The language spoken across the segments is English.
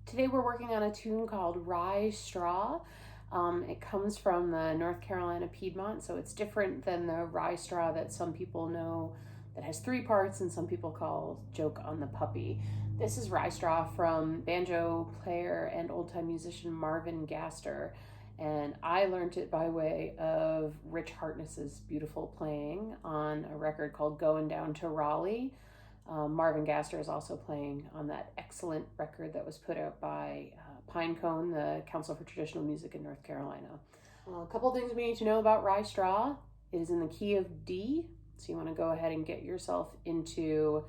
Today we're working on a tune called Rye Straw. It comes from the North Carolina Piedmont, so it's different than the rye straw that some people know that has 3 parts and some people call Joke on the Puppy. This is Rye Straw from banjo player and old-time musician Marvin Gaster, and I learned it by way of Rich Hartness's beautiful playing on a record called Going Down to Raleigh. Marvin Gaster is also playing on that excellent record that was put out by Pinecone, the Council for Traditional Music in North Carolina. A couple things we need to know about Rye Straw. It is in the key of D, so you want to go ahead and get yourself into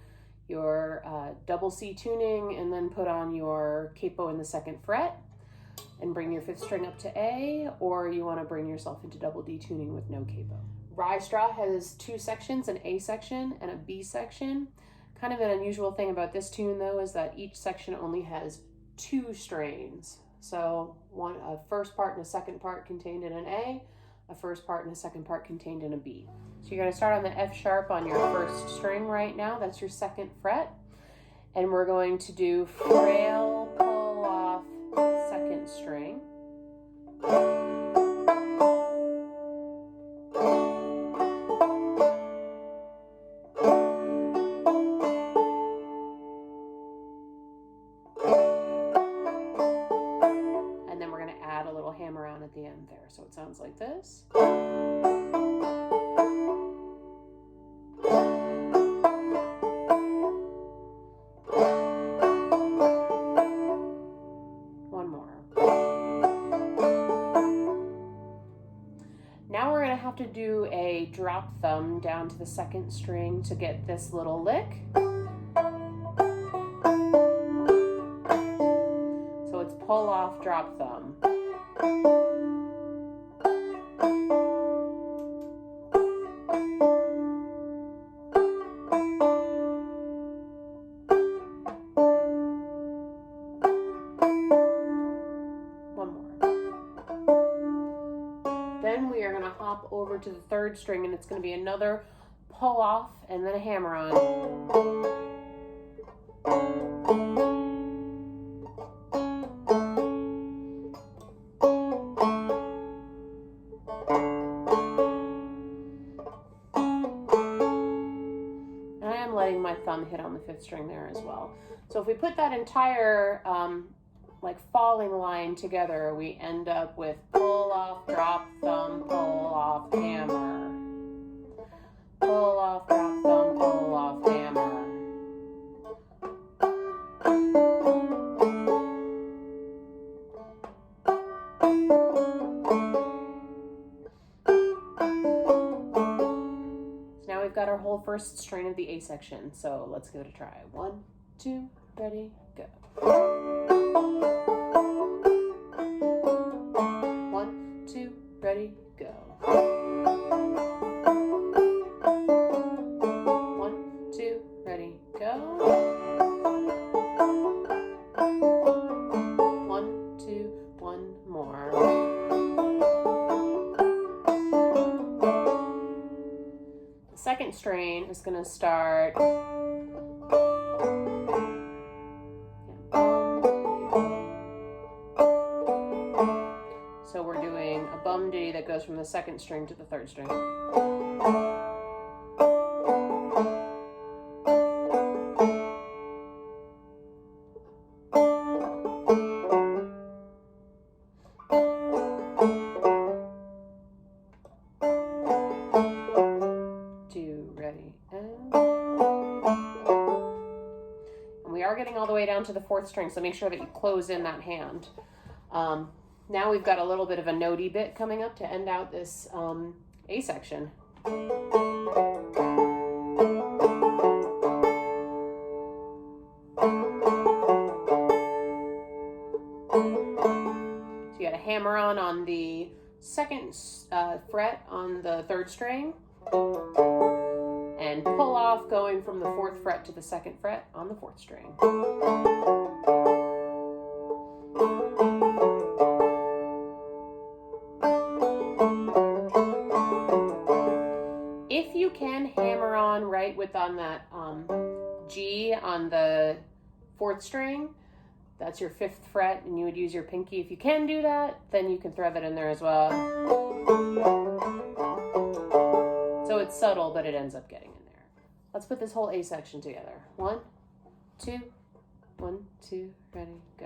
your double C tuning and then put on your capo in the 2nd fret and bring your 5th string up to A, or you want to bring yourself into double D tuning with no capo. Rye Straw has 2 sections, an A section and a B section. Kind of an unusual thing about this tune, though, is that each section only has 2 strains. So a first part and a second part contained in an a first part and a second part contained in a B. So you're going to start on the F sharp on your 1st string right now. That's your 2nd fret. And we're going to do FRAIL, pull off, 2nd string. And then we're going to add a little hammer on at the end there. So it sounds like this. One more. Now we're going to have to do a drop thumb down to the 2nd string to get this little lick. So it's pull off, drop thumb. One more. Then we are going to hop over to the 3rd string and it's going to be another pull off and then a hammer on. Letting my thumb hit on the 5th string there as well. So if we put that entire like falling line together, we end up with pull off, drop thumb, pull off, hammer. Pull off, drop thumb, pull off, hammer. We've got our whole 1st strain of the A section, so let's give it a try. 1, 2, ready, go. 1, 2, ready, go. 1, 2, ready, go. 1, 2, 1 more. The 2nd strain is going to start. So we're doing a bum ditty that goes from the 2nd string to the 3rd string. And we are getting all the way down to the 4th string, so make sure that you close in that hand. Now we've got a little bit of a notey bit coming up to end out this A section. So you got a hammer on the 2nd fret on the 3rd string. And pull off going from the 4th fret to the 2nd fret on the 4th string. If you can hammer on right with on that G on the 4th string, That's your 5th fret, and you would use your pinky. If you can do that, then you can thread that in there as well. So it's subtle, but it ends up getting in there. Let's put this whole A section together. 1, 2, 1, 2, ready, go.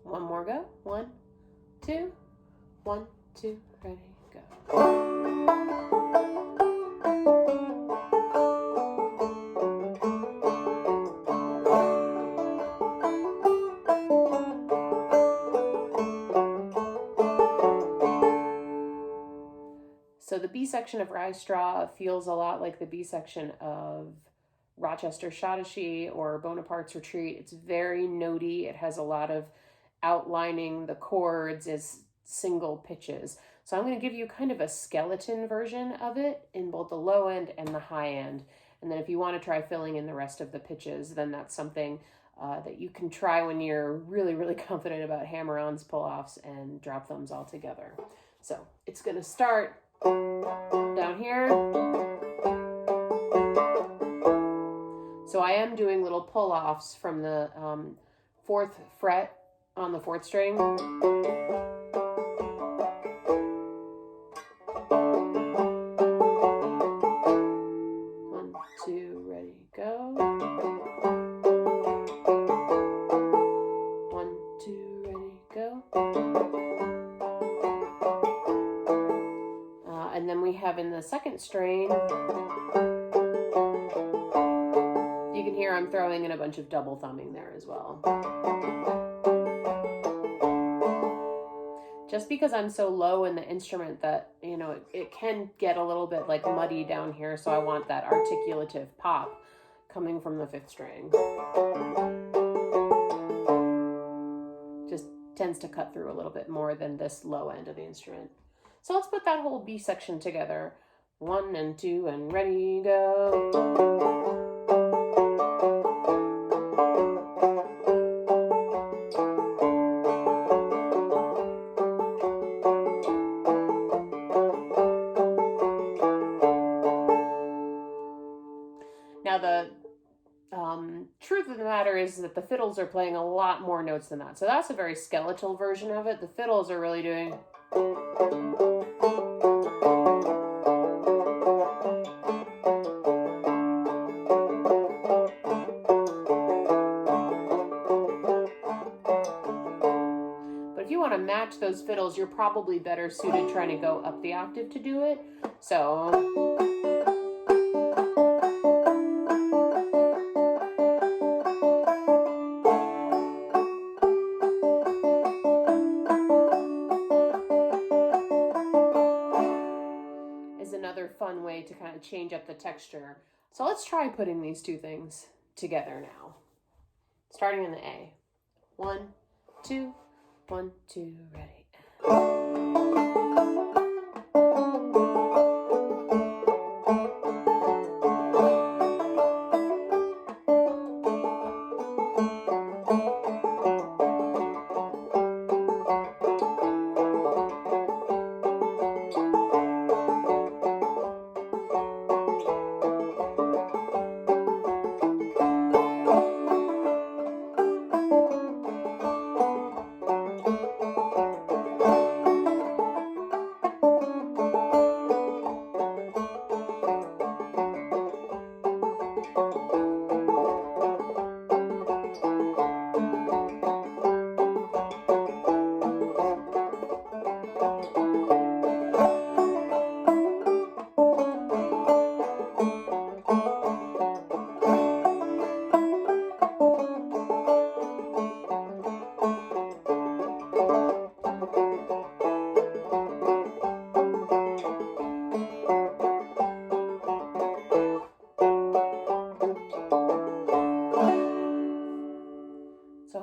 One more go. 1, 2, 1, 2, ready, go. So the B section of Rye Straw feels a lot like the B section of Rochester Schottische or Bonaparte's Retreat. It's very notey. It has a lot of outlining the chords as single pitches. So I'm going to give you kind of a skeleton version of it in both the low end and the high end. And then if you want to try filling in the rest of the pitches, then that's something that you can try when you're really, really confident about hammer-ons, pull-offs, and drop thumbs all together. So it's going to start down here. So I am doing little pull-offs from the 4th fret on the 4th string. 1, 2, ready, go. 1, 2, ready, go. And then we have in the 2nd strain, you can hear I'm throwing in a bunch of double thumbing there as well. Just because I'm so low in the instrument that, you know, it can get a little bit like muddy down here, so I want that articulative pop coming from the 5th string. Just tends to cut through a little bit more than this low end of the instrument. So let's put that whole B section together. 1 and 2 and ready, go. Now the truth of the matter is that the fiddles are playing a lot more notes than that. So that's a very skeletal version of it. The fiddles are really doing... But if you want to match those fiddles, you're probably better suited trying to go up the octave to do it. So... fun way to kind of change up the texture. So let's try putting these two things together now. Starting in the A. 1, 2, 1, 2, ready.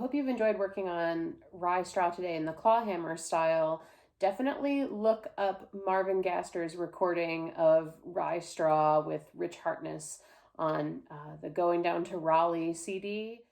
hope you've enjoyed working on Rye Straw today in the claw hammer style. Definitely look up Marvin Gaster's recording of Rye Straw with Rich Hartness on the Going Down to Raleigh CD.